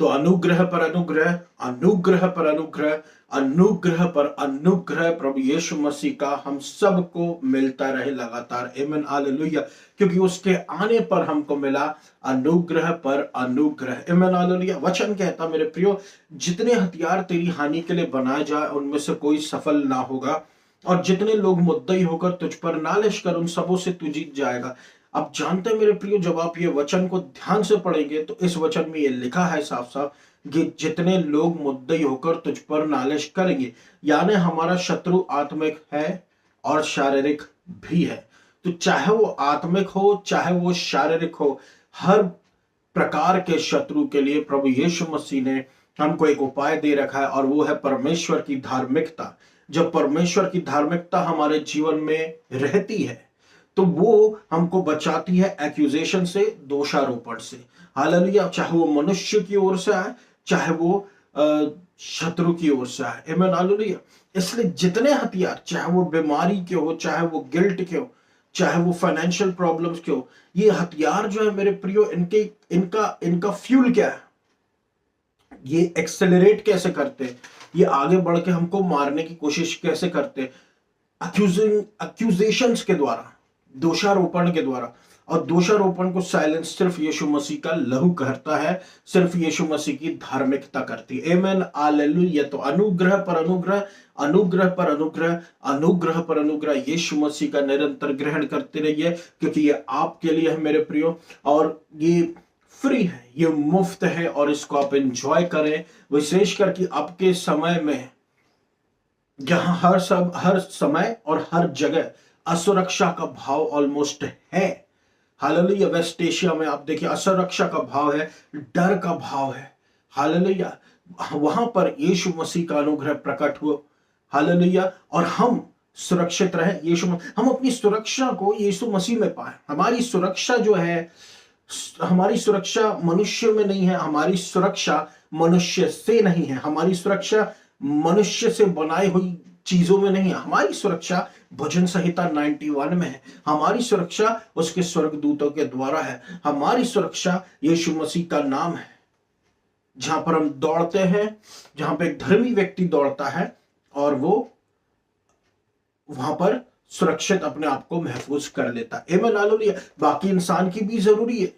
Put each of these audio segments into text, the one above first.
तो अनुग्रह पर अनुग्रह, अनुग्रह पर अनुग्रह, अनुग्रह पर अनुग्रह प्रभु यीशु मसीह का हम सबको मिलता रहे लगातार। आमीन हालेलुया। क्योंकि उसके आने पर हमको मिला अनुग्रह पर अनुग्रह। आमीन हालेलुया। वचन कहता मेरे प्रियो, जितने हथियार तेरी हानि के लिए बनाए जाए उनमें से कोई सफल ना होगा, और जितने लोग मुद्दई होकर तुझ पर नालिश कर उन सबों से तू जीत जाएगा। अब जानते हैं मेरे प्रियो, जब आप ये वचन को ध्यान से पढ़ेंगे तो इस वचन में ये लिखा है साफ साफ कि जितने लोग मुद्दई होकर तुझ पर नालिश करेंगे, यानी हमारा शत्रु आत्मिक है और शारीरिक भी है। तो चाहे वो आत्मिक हो चाहे वो शारीरिक हो, हर प्रकार के शत्रु के लिए प्रभु यीशु मसीह ने हमको एक उपाय दे रखा है, और वो है परमेश्वर की धार्मिकता। जब परमेश्वर की धार्मिकता हमारे जीवन में रहती है तो वो हमको बचाती है एक्यूजेशन से, दोषारोपण से। हालेलुया। चाहे वो मनुष्य की ओर से आए चाहे वो शत्रु की ओर से आए। आमीन हालेलुया। इसलिए जितने हथियार, चाहे वो बीमारी के हो, चाहे वो गिल्ट के हो, चाहे वो फाइनेंशियल प्रॉब्लम्स के हो, ये हथियार जो है मेरे प्रियो, इनका फ्यूल क्या है, ये एक्सेलरेट कैसे करते हैं, ये आगे बढ़ के हमको मारने की कोशिश कैसे करते हैं, एक्यूजेशंस के द्वारा, दोषारोपण के द्वारा। और दोषारोपण को साइलेंस सिर्फ यीशु मसीह का लहू करता है, सिर्फ यीशु मसीह की धार्मिकता करती है। आमीन हालेलुया। तो अनुग्रह पर अनुग्रह, अनुग्रह पर अनुग्रह, अनुग्रह पर अनुग्रह यीशु मसीह का निरंतर ग्रहण करते रहिए, क्योंकि ये आपके लिए है मेरे प्रियो, और ये फ्री है, ये मुफ्त है, और इसको आप एंजॉय करें। विशेष करके आपके समय में जहां हर समय और हर जगह असुरक्षा का भाव ऑलमोस्ट है। हालेलुया। वेस्ट एशिया में आप देखिए असुरक्षा का भाव है, डर का भाव है। हालेलुया। वहां पर यीशु मसीह का अनुग्रह प्रकट हुआ। हालेलुया। और हम सुरक्षित रहे, हम अपनी सुरक्षा को यीशु मसीह में पाए। हमारी सुरक्षा जो है, हमारी सुरक्षा मनुष्य में नहीं है, हमारी सुरक्षा मनुष्य से नहीं है, हमारी सुरक्षा मनुष्य से बनाई हुई चीजों में नहीं है, हमारी सुरक्षा भजन संहिता 91 में है। हमारी सुरक्षा उसके स्वर्गदूतों के द्वारा है। हमारी सुरक्षा यीशु मसीह का नाम है। जहां पर हम दौड़ते हैं, जहां पर एक धर्मी व्यक्ति दौड़ता है और वो वहां पर सुरक्षित अपने आप को महफूज कर लेता है। आमीन हालेलुया। बाकी इंसान की भी जरूरी है,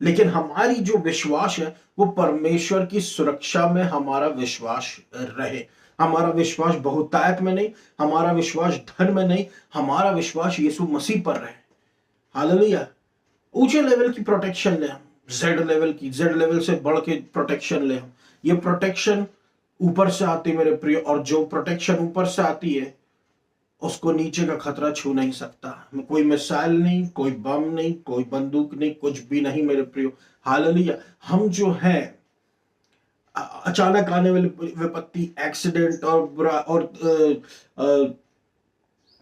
लेकिन हमारी जो विश्वास है वो परमेश्वर की सुरक्षा में हमारा विश्वास रहे। हमारा विश्वास बहुतायत में नहीं, हमारा विश्वास धन में नहीं, हमारा विश्वास यीशु मसीह पर रहे। हालेलुया। ऊंचे लेवल की प्रोटेक्शन ले हम, जेड लेवल से बढ़ के प्रोटेक्शन ले हम। ये प्रोटेक्शन ऊपर से आती है मेरे प्रिय, और जो प्रोटेक्शन ऊपर से आती है उसको नीचे का खतरा छू नहीं सकता। कोई मिसाइल नहीं, कोई बम नहीं, कोई बंदूक नहीं, कुछ भी नहीं मेरे प्रियो। हालेलुया। हम जो है अचानक आने वाली विपत्ति, एक्सीडेंट और बुरा और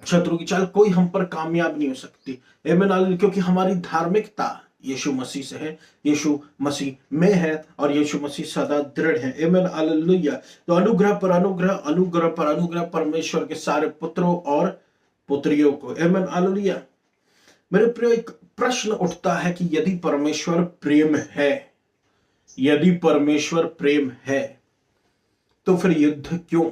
शत्रु की चाल, कोई हम पर कामयाब नहीं हो सकती। आमीन हालेलुया। क्योंकि हमारी धार्मिकता यीशु मसीह से है, यीशु मसीह में है, और यीशु मसीह सदा दृढ़ है। आमीन हालेलुया। तो अनुग्रह पर अनुग्रह, अनुग्रह पर अनुग्रह परमेश्वर के सारे पुत्रों और पुत्रियों को। आमीन हालेलुया। मेरे प्रिय, एक प्रश्न उठता है कि यदि परमेश्वर प्रेम है, यदि परमेश्वर प्रेम है तो फिर युद्ध क्यों?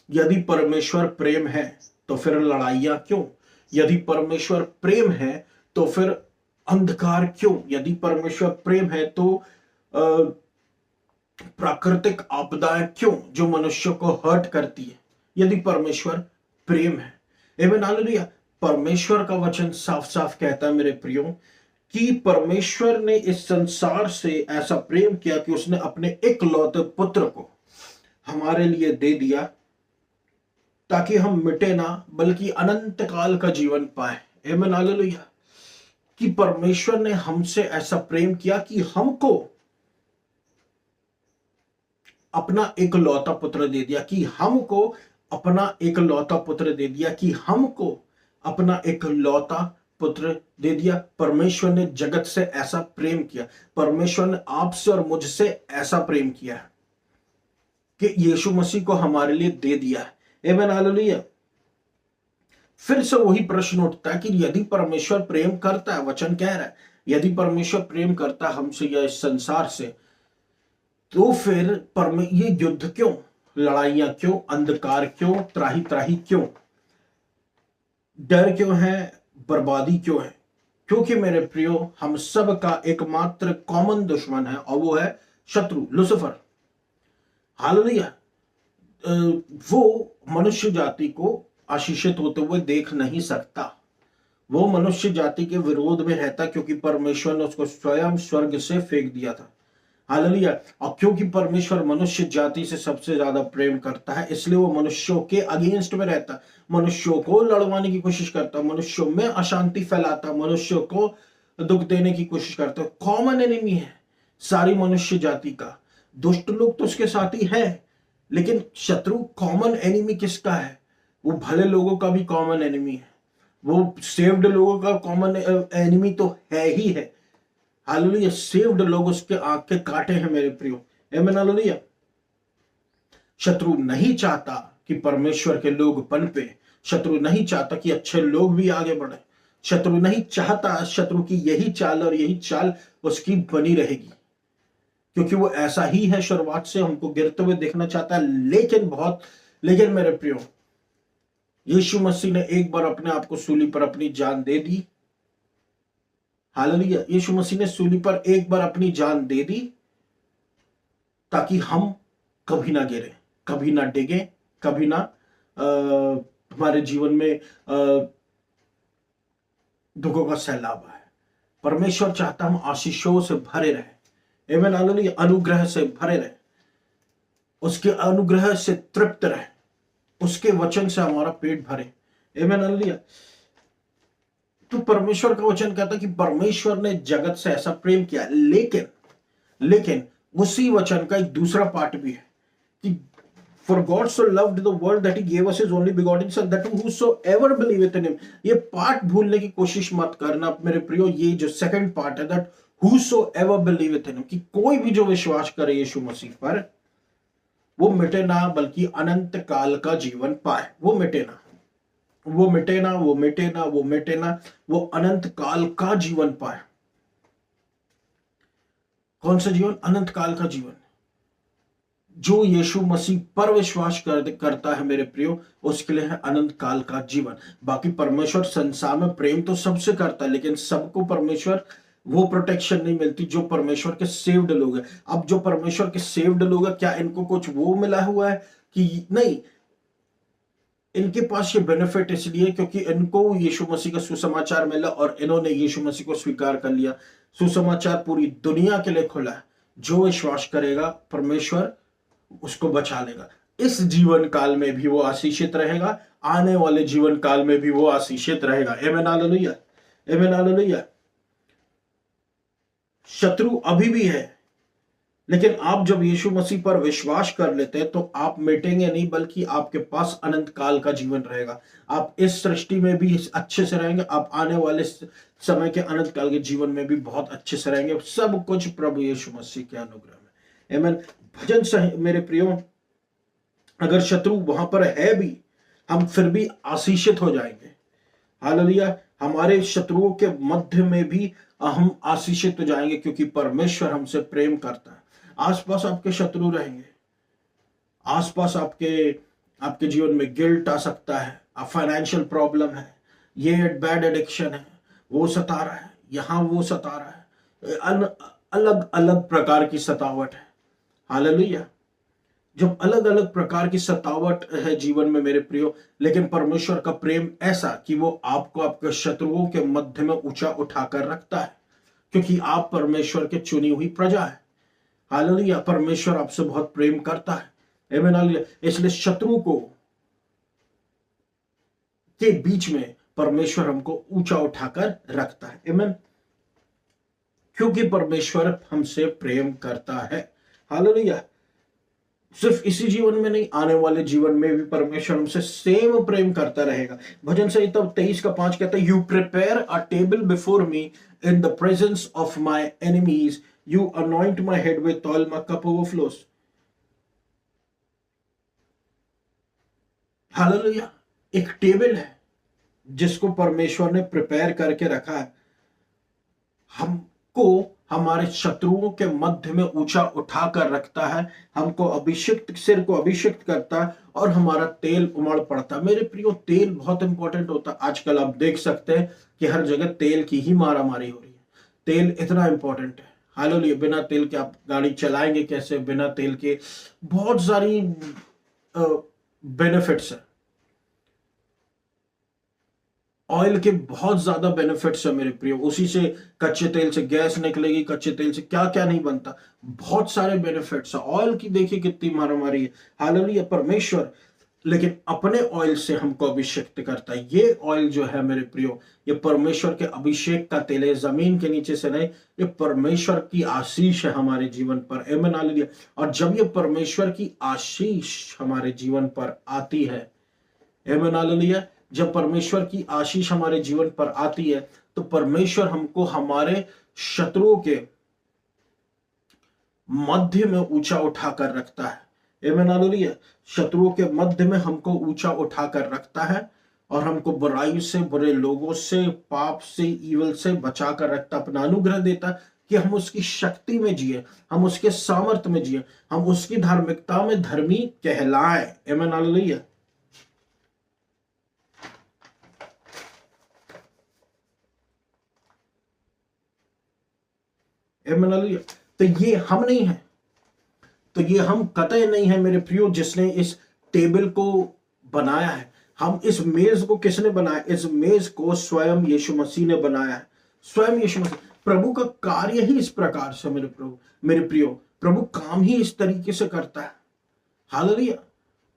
यदि परमेश्वर प्रेम है तो फिर लड़ाइयां क्यों? यदि परमेश्वर प्रेम है तो फिर अंधकार क्यों? यदि परमेश्वर प्रेम है तो प्राकृतिक आपदाएं क्यों जो मनुष्य को हर्ट करती है? यदि परमेश्वर प्रेम है। आमीन हालेलुया। परमेश्वर का वचन साफ साफ कहता है मेरे प्रियो कि परमेश्वर ने इस संसार से ऐसा प्रेम किया कि उसने अपने इकलौते पुत्र को हमारे लिए दे दिया, ताकि हम मिटे ना बल्कि अनंत काल का जीवन पाए। आमीन हालेलुया। कि परमेश्वर ने हमसे ऐसा प्रेम किया कि हमको अपना इकलौता पुत्र दे दिया, कि हमको अपना इकलौता पुत्र दे दिया, कि हमको अपना इकलौता पुत्र दे दिया। परमेश्वर ने जगत से ऐसा प्रेम किया, परमेश्वर ने आपसे और मुझसे ऐसा प्रेम किया कि यीशु मसीह को हमारे लिए दे दिया है। आमीन हालेलुया। फिर से वही प्रश्न उठता है कि यदि परमेश्वर प्रेम करता है, वचन कह रहा है यदि परमेश्वर प्रेम करता है हमसे या इस संसार से, तो फिर ये युद्ध क्यों, लड़ाइयां क्यों, अंधकार क्यों, त्राही त्राही क्यों, डर क्यों है, बर्बादी क्यों है? क्योंकि मेरे प्रियो, हम सब का एकमात्र कॉमन दुश्मन है और वो है शत्रु लूसीफर। हालेलुया। वो मनुष्य जाति को आशीषित होते हुए देख नहीं सकता। वो मनुष्य जाति के विरोध में रहता, क्योंकि परमेश्वर ने उसको स्वयं स्वर्ग से फेंक दिया था। हालेलुया। और क्योंकि परमेश्वर मनुष्य जाति से सबसे ज्यादा प्रेम करता है, इसलिए वो मनुष्यों के अगेंस्ट में रहता, मनुष्यों को लड़वाने की कोशिश करता, मनुष्यों में अशांति फैलाता, मनुष्यों को दुख देने की कोशिश करता। कॉमन एनिमी है सारी मनुष्य जाति का। दुष्ट लोग तो उसके साथ ही है, लेकिन शत्रु कॉमन एनिमी किसका है? वो भले लोगों का भी कॉमन एनिमी है, वो सेव्ड लोगों का कॉमन एनिमी तो है ही है। हालेलुया। सेव्ड लोग उसके आंख के कांटे हैं मेरे प्रियो। आमीन। हालेलुया। शत्रु नहीं चाहता कि परमेश्वर के लोग पनपे, शत्रु नहीं चाहता कि अच्छे लोग भी आगे बढ़े, शत्रु नहीं चाहता, शत्रु की यही चाल और यही चाल उसकी बनी रहेगी, क्योंकि वो ऐसा ही है शुरुआत से, हमको गिरते हुए देखना चाहता है। लेकिन मेरे प्रियो, यीशु मसीह ने एक बार अपने आप को सूली पर अपनी जान दे दी। हालेलुया। यीशु मसीह ने सूली पर एक बार अपनी जान दे दी, ताकि हम कभी ना गिरे, कभी ना डिगे, कभी ना हमारे जीवन में दुखों का सैलाब आए। परमेश्वर चाहता हम आशीषों से भरे रहे। आमीन। हालेलुया। अनुग्रह से भरे रहे, उसके अनुग्रह से तृप्त रहे, उसके वचन से हमारा पेट भरे। आमीन। हालेलुया। तो परमेश्वर का वचन कहता है कि परमेश्वर ने जगत से ऐसा प्रेम किया, लेकिन उसी वचन का एक दूसरा पार्ट भी है कि For God so loved the world that he gave us his only begotten son, that whosoever believeth in him। ये पार्ट भूलने की कोशिश मत करना मेरे प्रियो। ये जो सेकंड पार्ट है, that whosoever believeth in him, कि कोई भी जो विश्वास करे यीशु मसीह पर, वो मिटे ना, बल्कि अनंत काल का जीवन पाए। वो मिटे ना, वो मिटे ना, वो मिटे ना, वो मिटे ना, वो अनंत काल का जीवन पाए। कौन सा जीवन? अनंत काल का जीवन। जो यीशु मसीह पर विश्वास करता है मेरे प्रियो, उसके लिए है अनंत काल का जीवन। बाकी परमेश्वर संसार में प्रेम तो सबसे करता है, लेकिन सबको परमेश्वर वो प्रोटेक्शन नहीं मिलती जो परमेश्वर के सेव्ड लोग हैं। अब जो परमेश्वर के सेव्ड लोग हैं, क्या इनको कुछ वो मिला हुआ है कि नहीं? इनके पास ये बेनिफिट इसलिए क्योंकि इनको यीशु मसीह का सुसमाचार मिला और इन्होंने यीशु मसीह को स्वीकार कर लिया। सुसमाचार पूरी दुनिया के लिए खुला है। जो विश्वास करेगा, परमेश्वर उसको बचा लेगा। इस जीवन काल में भी वो आशीषित रहेगा, आने वाले जीवन काल में भी वो आशीषित रहेगा। आमीन। हालेलुया। आमीन। हालेलुया। शत्रु अभी भी है, लेकिन आप जब यीशु मसीह पर विश्वास कर लेते हैं तो आप मिटेंगे नहीं, बल्कि आपके पास अनंत काल का जीवन रहेगा। आप इस सृष्टि में भी अच्छे से रहेंगे, आप आने वाले समय के अनंत काल के जीवन में भी बहुत अच्छे से रहेंगे। सब कुछ प्रभु यीशु मसीह के अनुग्रह में। आमीन। भजन सही मेरे प्रियो, अगर शत्रु वहां पर है भी, हम फिर भी आशीषित हो जाएंगे। हालेलुया। हमारे शत्रुओं के मध्य में भी हम आशीषित हो जाएंगे, क्योंकि परमेश्वर हमसे प्रेम करता है। आसपास आपके शत्रु रहेंगे, आसपास आपके जीवन में गिल्ट आ सकता है, फाइनेंशियल प्रॉब्लम है, ये बैड एडिक्शन है, वो सता रहा है, यहां वो सता रहा है, अलग अलग प्रकार की सतावट है। हालेलुया। जब अलग अलग प्रकार की सतावट है जीवन में मेरे प्रियो, लेकिन परमेश्वर का प्रेम ऐसा कि वो आपको आपके शत्रुओं के मध्य में ऊंचा उठाकर रखता है, क्योंकि आप परमेश्वर के चुनी हुई प्रजा है। हालेलुया। परमेश्वर आपसे बहुत प्रेम करता है। आमीन। हालेलुया। इसलिए शत्रु के बीच में परमेश्वर हमको ऊंचा उठाकर रखता है। आमीन। क्योंकि परमेश्वर हमसे प्रेम करता है। हालेलुया। सिर्फ इसी जीवन में नहीं, आने वाले जीवन में भी परमेश्वर हमसे सेम प्रेम करता रहेगा। भजन संहिता 23:5 कहता है, you prepare a table before me in the presence of my enemies, you anoint my head with oil, my cup overflows. Hallelujah. एक टेबल है जिसको परमेश्वर ने प्रिपेयर करके रखा है हमको हमारे शत्रुओं के मध्य में ऊंचा उठा कर रखता है, हमको अभिषिक्त, सिर को अभिषिक्त करता है और हमारा तेल उमड़ पड़ता है। मेरे प्रियो, तेल बहुत इंपॉर्टेंट होता है। आजकल आप देख सकते हैं कि हर जगह तेल की ही मारामारी हो रही है। तेल इतना इंपॉर्टेंट है। हालेलुया। बिना तेल के आप गाड़ी चलाएंगे कैसे? बिना तेल के बहुत सारी बेनिफिट्स है। ऑयल के बहुत ज्यादा बेनिफिट्स है मेरे प्रियो। उसी से, कच्चे तेल से गैस निकलेगी, कच्चे तेल से क्या क्या नहीं बनता, बहुत सारे बेनिफिट्स है। ऑयल की देखिए कितनी मारामारी है। हालेलुया। परमेश्वर लेकिन अपने ऑयल से हमको अभिषेक करता है। ये ऑयल जो है मेरे प्रियो, ये परमेश्वर के अभिषेक का तेल है, जमीन के नीचे से नहीं। ये परमेश्वर की आशीष है हमारे जीवन पर। आमीन हालेलुया। और जब ये परमेश्वर की आशीष हमारे जीवन पर आती है, आमीन हालेलुया, जब परमेश्वर की आशीष हमारे जीवन पर आती है तो परमेश्वर हमको हमारे शत्रुओं के मध्य में ऊंचा उठाकर रखता है। आमीन हालेलुया। शत्रुओं के मध्य में हमको ऊंचा उठाकर रखता है और हमको बुराई से, बुरे लोगों से, पाप से, ईवल से बचा कर रखता, अपना अनुग्रह देता कि हम उसकी शक्ति में जिए, हम उसके सामर्थ्य में जिए, हम उसकी धार्मिकता में धर्मी कहलाएं। आमीन हालेलुया। आमीन हालेलुया। तो ये हम नहीं है, तो ये हम कतई नहीं है मेरे प्रियो जिसने इस टेबल को बनाया है। हम इस मेज को किसने बनाया? इस मेज को स्वयं यीशु मसीह ने बनाया है। स्वयं यीशु मसीह। प्रभु का कार्य ही इस प्रकार से मेरे प्रभु, मेरे प्रियो, प्रभु काम ही इस तरीके से करता है। हालेलुया।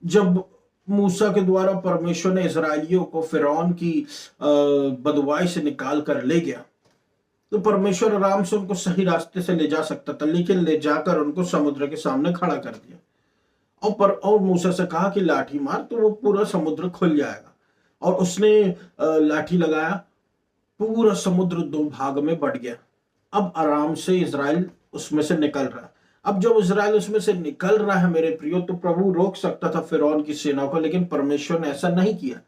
जब मूसा के द्वारा परमेश्वर ने इजरायलियों को फिरौन की बदवाई से निकाल कर ले गया, तो परमेश्वर आराम से उनको सही रास्ते से ले जा सकता था, लेकिन ले जाकर उनको समुद्र के सामने खड़ा कर दिया और मूसा से कहा कि लाठी मार, तो वो पूरा समुद्र खुल जाएगा। और उसने लाठी लगाया, पूरा समुद्र दो भाग में बट गया। अब आराम से इजराइल उसमें से निकल रहा है। अब जब इजराइल उसमें से निकल रहा है मेरे प्रियो, तो प्रभु रोक सकता था फिरौन की सेना को, लेकिन परमेश्वर ने ऐसा नहीं किया।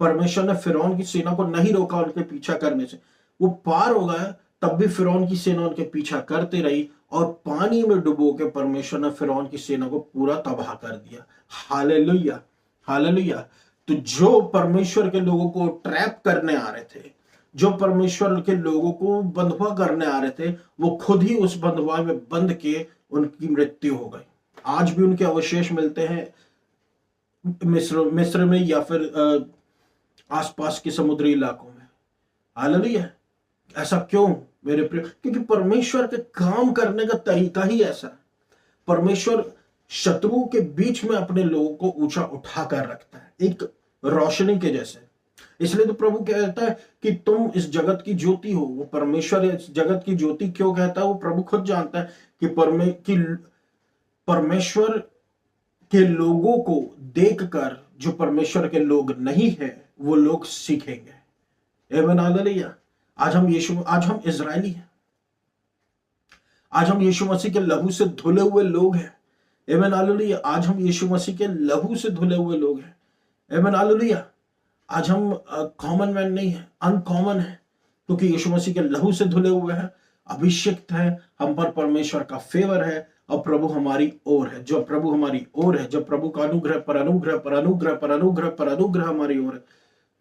परमेश्वर ने फिरौन की सेना को नहीं रोका उनके पीछा करने से। वो पार हो गए, तब भी फिरौन की सेना उनके पीछा करती रही और पानी में डुबो के परमेश्वर ने फिरौन की सेना को पूरा तबाह कर दिया। हालेलुया। हालेलुया। तो जो परमेश्वर के लोगों को ट्रैप करने आ रहे थे, जो परमेश्वर के लोगों को बंधुआ करने आ रहे थे, वो खुद ही उस बंधुआ में बंध के उनकी मृत्यु हो गई। आज भी उनके अवशेष मिलते हैं मिस्र में या फिर आसपास के समुद्री इलाकों में। हालेलुया। ऐसा क्यों मेरे प्रिय? क्योंकि परमेश्वर के काम करने का तरीका ही ऐसा है। परमेश्वर शत्रुओं के बीच में अपने लोगों को ऊंचा उठा कर रखता है, एक रोशनी के जैसे। इसलिए तो प्रभु कहता है कि तुम इस जगत की ज्योति हो। वो परमेश्वर इस जगत की ज्योति क्यों कहता है, वो प्रभु खुद जानता है कि परमेश्वर के लोगों को देखकर जो परमेश्वर के लोग नहीं है वो लोग सीखेंगे। आमीन हालेलुया। आज हम इजरायली हैं। आज हम यीशु मसीह के लहू से धुले हुए लोग हैं। आमीन हालेलुया। आज हम यीशु मसीह के लहू से धुले हुए लोग हैं। आमीन हालेलुया। आज हम कॉमन मैन नहीं है, अनकॉमन है, क्योंकि यीशु मसीह के लहू से धुले हुए हैं, अभिषिक्त है, हम पर परमेश्वर का फेवर है और प्रभु हमारी ओर है। जब प्रभु हमारी ओर है, जब प्रभु का अनुग्रह पर अनुग्रह पर अनुग्रह पर अनुग्रह पर अनुग्रह हमारी ओर है,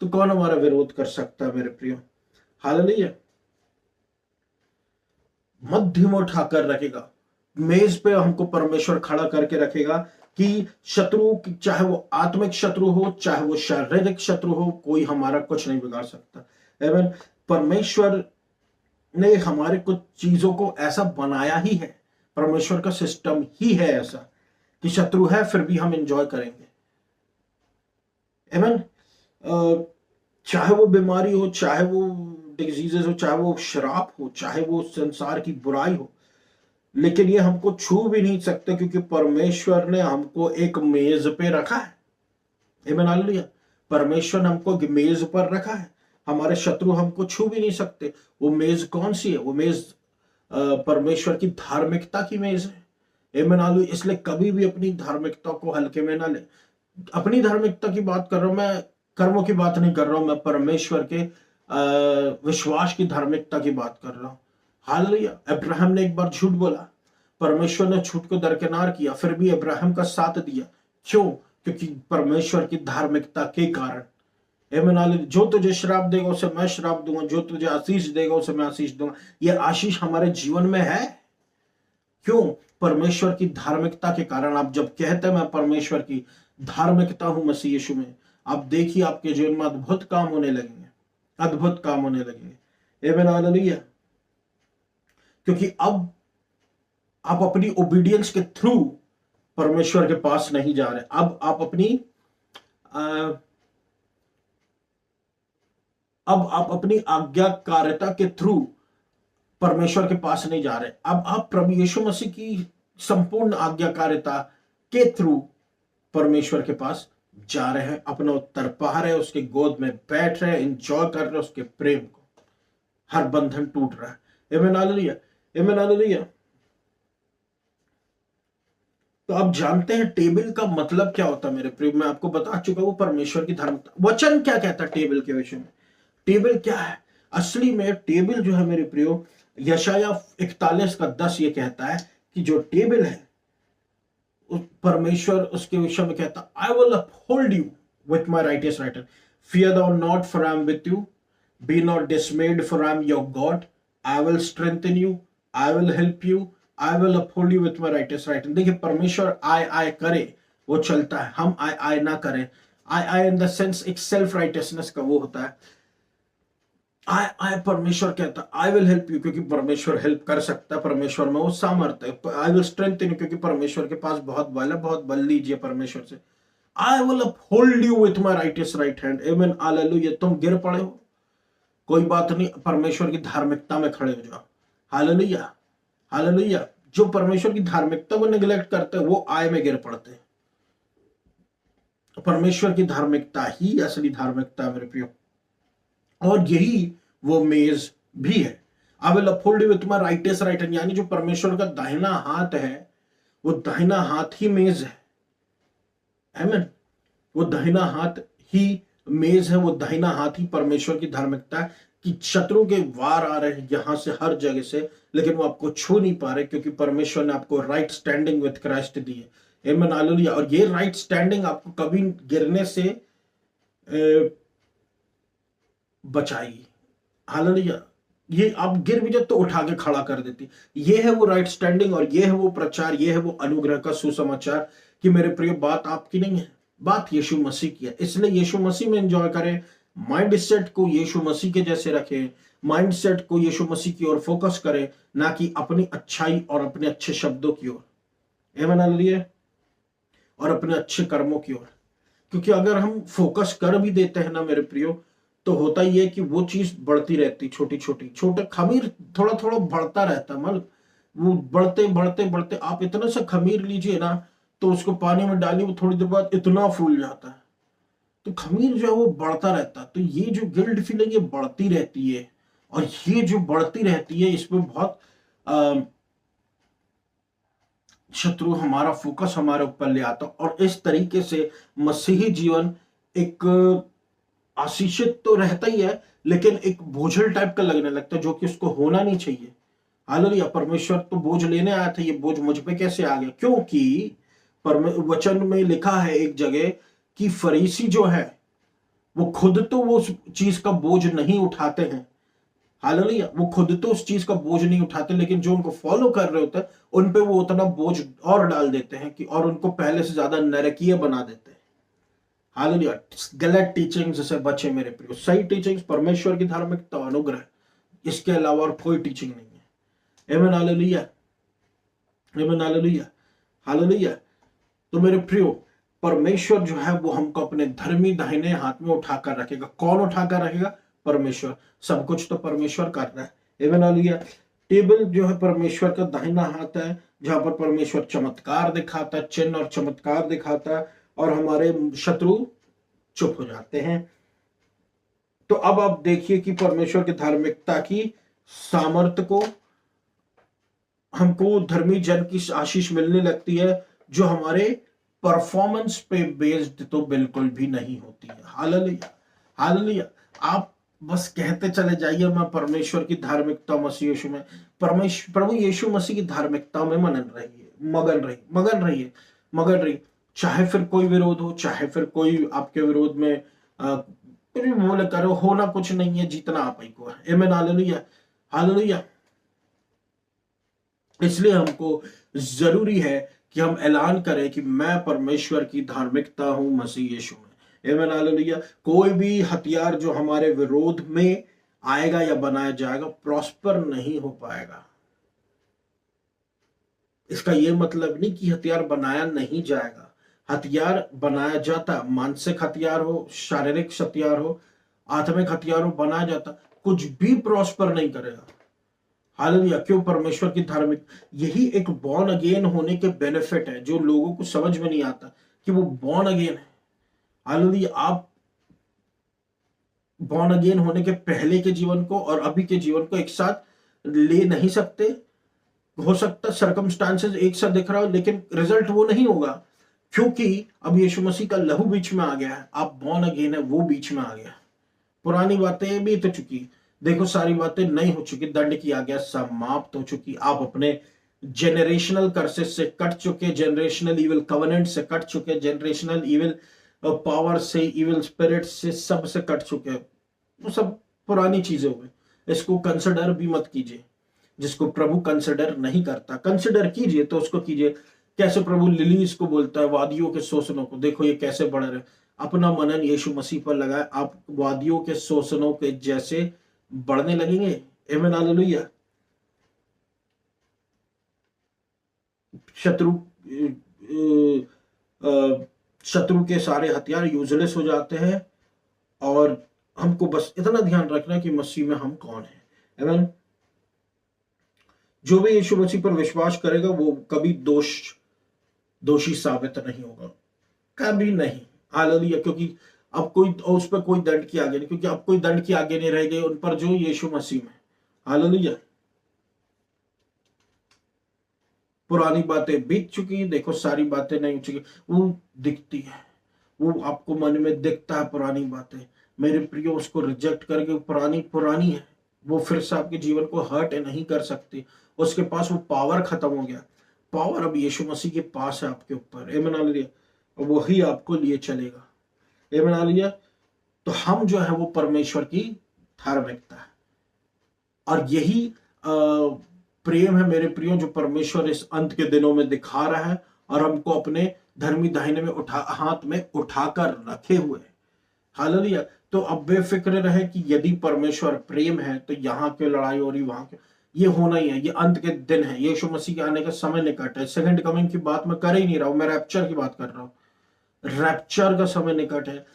तो कौन हमारा विरोध कर सकता है मेरे प्रियो? हालेलुया। मध्य में उठाकर रखेगा, मेज पे हमको परमेश्वर खड़ा करके रखेगा कि शत्रु, चाहे वो आत्मिक शत्रु हो, चाहे वो शारीरिक शत्रु हो, कोई हमारा कुछ नहीं बिगाड़ सकता। एवं परमेश्वर ने हमारे कुछ चीजों को ऐसा बनाया ही है, परमेश्वर का सिस्टम ही है ऐसा कि शत्रु है फिर भी हम एंजॉय करेंगे। एवं चाहे वो बीमारी हो, चाहे वो डिजीजेस हो, चाहे वो श्राप हो, चाहे वो संसार की बुराई हो, लेकिन ये हमको छू भी नहीं सकते, क्योंकि परमेश्वर ने हमको एक मेज पे रखा है। आमीन हालेलुया। परमेश्वर ने हमको मेज पर रखा है, हमारे शत्रु हमको छू भी नहीं सकते। वो मेज कौन सी है? वो मेज परमेश्वर की धार्मिकता की मेज है। आमीन हालेलुया। इसलिए कभी भी अपनी धार्मिकता को हल्के में ना ले। अपनी धार्मिकता की बात कर रहा हूं मैं, कर्मों की बात नहीं कर रहा हूं मैं, परमेश्वर के विश्वास की धार्मिकता की बात कर रहा हूं। हालेलुया। अब्राहम ने एक बार झूठ बोला, परमेश्वर ने झूठ को दरकिनार किया, फिर भी अब्राहम का साथ दिया। क्यों? क्योंकि परमेश्वर की धार्मिकता के कारण। आमीन हालेलुया। जो तुझे श्राप देगा उसे मैं श्राप दूंगा, जो तुझे आशीष देगा उसे मैं आशीष दूंगा। यह आशीष हमारे जीवन में है। क्यों? परमेश्वर की धार्मिकता के कारण। आप जब कहते हैं मैं परमेश्वर की धार्मिकता हूं मसीह यीशु में, आप देखिए आपके जीवन में अद्भुत काम होने लगेंगे, अद्भुत काम होने लगेंगे। आमीन हालेलुया। क्योंकि अब आप अपनी ओबीडियंस के थ्रू परमेश्वर के पास नहीं जा रहे, अब आप अपनी आज्ञाकारिता के थ्रू परमेश्वर के पास नहीं जा रहे। अब आप प्रभु यीशु मसीह की संपूर्ण आज्ञाकारिता के थ्रू परमेश्वर के पास जा रहे हैं, अपना उत्तर पा रहे हैं, उसके गोद में बैठ रहे हैं, एंजॉय कर रहे हैं उसके प्रेम को। हर बंधन टूट रहा है। आमीन हालेलुया, आमीन हालेलुया। तो आप जानते हैं टेबल का मतलब क्या होता है मेरे प्रिय, मैं आपको बता चुका हूं परमेश्वर की धार्मिकता। वचन क्या कहता है टेबल के विषय में? टेबल क्या है असली में? टेबल जो है मेरे प्रियो, यशाया 41:10 ये कहता है कि जो टेबल है परमेश्वर उसके विषय में कहता, I will uphold you with my righteous right hand, fear thou not for I am with you, be not dismayed for I am your God, I will strengthen you, I will help you, I will uphold you with my righteous right hand। देखिए परमेश्वर आय करे वो चलता है, हम आय ना करें। आय in the sense एक सेल्फ राइटियसनेस का वो होता है। आय परमेश्वर कहता है आई विल हेल्प यू, क्योंकि परमेश्वर हेल्प कर सकता है, परमेश्वर में वो सामर्थ्य है। आई विल स्ट्रेंथन यू, क्योंकि परमेश्वर के पास बहुत बल है, बहुत बल लीजिए परमेश्वर से। I will uphold you with my righteous right hand. आमीन हालेलुया। तुम गिर पड़े हो, कोई बात नहीं, परमेश्वर की धार्मिकता में खड़े हो जाओ। Hallelujah, hallelujah. जो परमेश्वर की धार्मिकता को निगलेक्ट करते हैं वो आय में गिर पड़ते हैं। परमेश्वर की धार्मिकता ही असली धार्मिकता है मेरे प्रियो, और यही वो मेज भी है। I will uphold you with my righteous right hand, यानी जो परमेश्वर का दाहिना हाथ है वो दाहिना हाथ ही मेज है। आमीन। वो दाहिना हाथ ही मेज है, वो दाहिना हाथ ही परमेश्वर की धार्मिकता है कि शत्रु के वार आ रहे हैं यहां से हर जगह से, लेकिन वो आपको छू नहीं पा रहे, क्योंकि परमेश्वर ने आपको राइट स्टैंडिंग विद क्राइस्ट दी है। आमीन हालेलुया। और ये राइट स्टैंडिंग आपको कभी गिरने से बचाएगी। हालेलुया। ये आप गिर भी जाए तो उठा के खड़ा कर देती। ये है वो राइट स्टैंडिंग, और ये है वो प्रचार, ये है वो अनुग्रह का सुसमाचार कि मेरे प्रिय बात आपकी नहीं है, बात यीशु मसीह की है। इसलिए यीशु मसीह में एंजॉय करें, माइंड सेट को यीशु मसीह के जैसे रखें, माइंड सेट को यीशु मसीह की ओर फोकस करें, ना कि अपनी अच्छाई और अपने अच्छे शब्दों की ओर। आमीन हालेलुया। और अपने अच्छे कर्मों की ओर। क्योंकि अगर हम फोकस कर भी देते हैं ना मेरे प्रियो, तो होता ही है कि वो चीज बढ़ती रहती, छोटी छोटी छोटे खमीर थोड़ा थोड़ा बढ़ता रहता है। मतलब वो बढ़ते बढ़ते बढ़ते आप इतना सा खमीर लीजिए ना, तो उसको पानी में डालिए, वो थोड़ी देर बाद इतना फूल जाता है। तो खमीर जो है वो बढ़ता रहता है। तो ये जो गिल्ट फीलिंग ये बढ़ती रहती है, और ये जो बढ़ती रहती है इसमें बहुत शत्रु हमारा फोकस हमारे ऊपर ले आता, और इस तरीके से मसीही जीवन एक आशीषित तो रहता ही है, लेकिन एक बोझल टाइप का लगने लगता है, जो कि उसको होना नहीं चाहिए। हालेलुया। परमेश्वर तो बोझ लेने आया था, ये बोझ मुझ पे कैसे आ गया? क्योंकि वचन में लिखा है एक जगह कि फरीसी जो है वो खुद तो वो उस चीज का बोझ नहीं उठाते हैं। हालेलुया। वो खुद तो उस चीज का बोझ नहीं उठाते, लेकिन जो उनको फॉलो कर रहे होते हैं उन पे वो उतना बोझ और डाल देते हैं कि और उनको पहले से ज्यादा नरकीय बना देते हैं। हालेलुया। गलत टीचिंग्स से बचे मेरे प्रियो। सही टीचिंग्स परमेश्वर की धार्मिकता अनुग्रह, इसके अलावा और कोई टीचिंग नहीं है। आमीन हालेलुया, आमीन हालेलुया, हालेलुया। तो मेरे प्रियो परमेश्वर जो है वो हमको अपने धर्मी दाहिने हाथ में उठाकर रखेगा। कौन उठाकर रखेगा? परमेश्वर। सब कुछ तो परमेश्वर कर रहा है। आमीन हालेलुया। टेबल जो है परमेश्वर का दाहिना हाथ है, जहां पर परमेश्वर चमत्कार दिखाता है, चिन्ह और चमत्कार दिखाता है, और हमारे शत्रु चुप हो जाते हैं। तो अब आप देखिए कि परमेश्वर की धार्मिकता की सामर्थ्य को हमको धर्मी जन की आशीष मिलने लगती है, जो हमारे परफॉर्मेंस पे बेस्ड तो बिल्कुल भी नहीं होती है। Hallelujah, hallelujah. आप बस कहते चले जाइए मैं परमेश्वर की धार्मिकता मसीह यीशु में, परमेश्वर प्रभु यीशु मसीह की धार्मिकता में मगन रहिए, मगन रहिए। चाहे फिर कोई विरोध हो, चाहे फिर कोई आपके विरोध में कुछ भी बोले करो, होना कुछ नहीं है, जीतना आप ही को है। आमीन, हालेलुया, हालेलुया। इसलिए हमको जरूरी है कि हम ऐलान करें कि मैं परमेश्वर की धार्मिकता हूं मसीह यीशु में। आमीन, हालेलुया। कोई भी हथियार जो हमारे विरोध में आएगा या बनाया जाएगा प्रॉस्पर नहीं हो पाएगा। इसका यह मतलब नहीं कि हथियार बनाया नहीं जाएगा, हथियार बनाया जाता, मानसिक हथियार हो, शारीरिक हथियार हो, आत्मिक हथियार हो, बनाया जाता, कुछ भी प्रॉस्पर नहीं करेगा। हालेलुया। क्यों? परमेश्वर की धार्मिक, यही एक बॉर्न अगेन होने के बेनिफिट है जो लोगों को समझ में नहीं आता कि वो बॉर्न अगेन है। हालेलुया। आप बॉर्न अगेन होने के पहले के जीवन को और अभी के जीवन को एक साथ ले नहीं सकते। हो सकता सर्कमस्टांसेस एक साथ दिख रहा हो लेकिन रिजल्ट वो नहीं होगा, क्योंकि अब यीशु मसीह का लहू बीच में आ गया है। आप बॉर्न अगेन है, वो बीच में आ गया। पुरानी बातें बीत तो चुकी, देखो सारी बातें नई हो चुकी, दंड की आज्ञा समाप्त हो चुकी। आप अपने जेनरेशनल कर्सेस से कट चुके, जनरेशनल इविल कवेनेंट से कट चुके, जनरेशनल इविल पावर से, इविल स्पिरिट से, सब से कट चुके। वो सब पुरानी चीजें हो गई। इसको कंसिडर भी मत कीजिए। जिसको प्रभु कंसिडर नहीं करता, कंसिडर कीजिए तो उसको कीजिए। कैसे प्रभु लिलीज को बोलता है, वादियों के शोषणों को देखो ये कैसे बढ़ रहे। अपना मनन यीशु मसीह पर लगाए, आप वादियों के शोषणों के जैसे बढ़ने लगेंगे। आमीन, हालेलुया। शत्रु शत्रु के सारे हथियार यूजलेस हो जाते हैं और हमको बस इतना ध्यान रखना है कि मसीह में हम कौन है। आमीन। जो भी यीशु मसीह पर विश्वास करेगा वो कभी दोषी साबित नहीं होगा, कभी नहीं। हालेलुया। क्योंकि अब कोई उस पर कोई दंड की आगे नहीं, क्योंकि अब कोई दंड की आगे नहीं रह गई उन पर जो यीशु मसीह में। हालेलुया। पुरानी बातें बीत चुकी, देखो सारी बातें नहीं हो चुकी। वो दिखती है, वो आपको मन में दिखता है पुरानी बातें, मेरे प्रियो उसको रिजेक्ट करके, पुरानी पुरानी है, वो फिर से आपके जीवन को हर्ट नहीं कर सकती। उसके पास वो पावर खत्म हो गया। पावर अब यीशु मसीह के पास है आपके ऊपर। आमीन, हालेलुया। वही आपको लिए चलेगा। आमीन, हालेलुया। तो हम जो है वो परमेश्वर की धार्मिकता है और यही प्रेम है मेरे प्रियो जो परमेश्वर इस अंत के दिनों में दिखा रहा है और हमको अपने धर्मी दाहिने में हाथ में उठाकर रखे हुए। हालेलुया। तो अब बेफिक्र रहे कि यदि परमेश्वर प्रेम है तो यहाँ की लड़ाई हो रही, वहां के, ये होना ही है। ये अंत के दिन है, यीशु मसीह के आने का समय निकट है। सेकंड कमिंग की बात मैं कर ही नहीं रहा हूं, मैं रैप्चर की बात कर रहा हूं। रैप्चर का समय निकट है।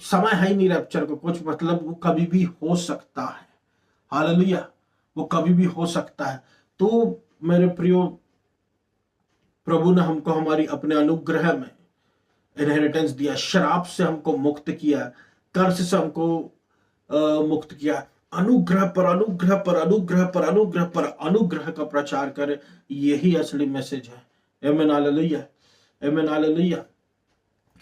समय है ही नहीं रैप्चर को कुछ, मतलब वो कभी भी हो सकता है। हालेलुया। वो कभी भी हो सकता है। तो मेरे प्रियो, प्रभु ने हमको हमारी अपने अनुग्रह में इनहेरिटेंस दिया, श्राप से हमको मुक्त किया, कर्ज से हमको मुक्त किया। अनुग्रह पर अनुग्रह पर अनुग्रह पर अनुग्रह पर अनुग्रह का प्रचार करे, यही असली मैसेज है। आमीन, हालेलुया। आमीन, हालेलुया।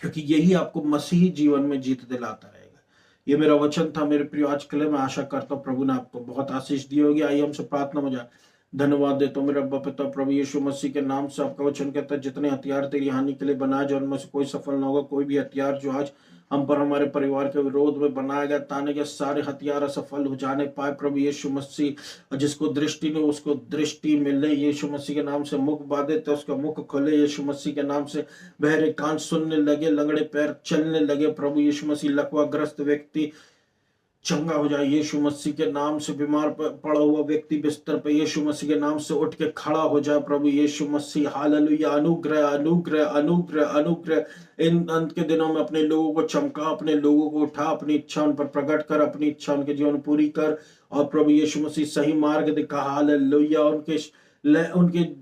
क्योंकि यही आपको मसीही जीवन में जीत दिलाता रहेगा। ये मेरा वचन था मेरे प्रिय आज के लिए। मैं आशा करता हूँ प्रभु ने आपको बहुत आशीष दी होगी। आइए हमसे प्रार्थना हो जाए। धन्यवाद देता हूँ मेरे अब्बा पिता प्रभु यीशु मसीह के नाम से। आपका वचन कहता है जितने हथियार तेरी हानि के लिए बनाए जाए उनमें से कोई सफल ना होगा। कोई भी हथियार जो आज हम पर हमारे परिवार के विरोध में बनाया गया, ताने के सारे हथियार असफल हो जाने पाए प्रभु यीशु मसीह। जिसको दृष्टि नहीं उसको दृष्टि मिले यीशु मसीह के नाम से। मुख बाधित है उसका मुख खुले यीशु मसीह के नाम से। बहरे कान सुनने लगे, लंगड़े पैर चलने लगे प्रभु यीशु मसीह। लकवाग्रस्त व्यक्ति चंगा हो जाए यीशु मसीह के नाम से। बीमार पड़ा हुआ व्यक्ति बिस्तर पे यीशु मसीह के नाम से उठ के खड़ा हो जाए प्रभु यीशु मसीह। हालेलुया। अनुग्रह अनुग्रह अनुग्रह अनुग्रह इन अंत के दिनों में अपने लोगों को चमका, अपने लोगों को उठा, अपनी इच्छा उन पर प्रकट कर, अपनी इच्छा उनके जीवन पूरी कर और प्रभु यीशु मसीह सही मार्ग दिखा। हालेलुया। उनके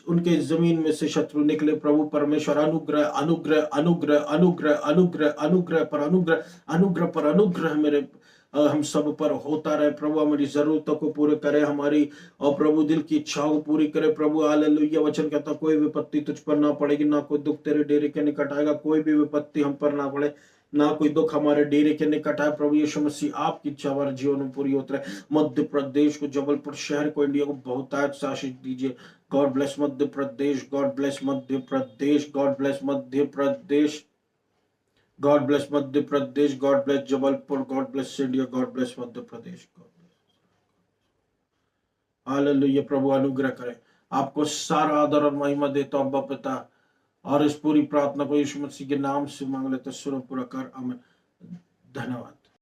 उनके जमीन में से शत्रु निकले प्रभु परमेश्वर। अनुग्रह अनुग्रह अनुग्रह अनुग्रह अनुग्रह अनुग्रह पर अनुग्रह, अनुग्रह पर अनुग्रह मेरे हम सब पर होता रहे प्रभु। हमारी जरूरतों को पूरे करे, हमारी और प्रभु दिल की इच्छाओं को पूरी करे प्रभु। हालेलुया। वचन कहता कोई विपत्ति तुझ पर ना पड़ेगी, ना कोई दुख तेरे डेरे के निकट आएगा। कोई भी विपत्ति हम पर ना पड़े ना कोई दुख हमारे डेरे के निकट है। प्रभु यीशु मसीह आपकी इच्छा हमारे जीवन में पूरी होती रहे। मध्य प्रदेश को, जबलपुर शहर को, इंडिया को बहुतायत से आशीष दीजिए। God bless Madhya Pradesh, God bless Madhya Pradesh, God bless Madhya Pradesh, God bless Madhya Pradesh, God bless Jabalpur, God bless India, God bless Madhya Pradesh. Hallelujah. प्रभु अनुग्रह करें। आपको सारा आदर और महिमा देता हूं अब्बा पिता, और इस पूरी प्रार्थना को यीशु मसीह के नाम से मांग लेते, सुनो पूरा कर, आमीन। धन्यवाद।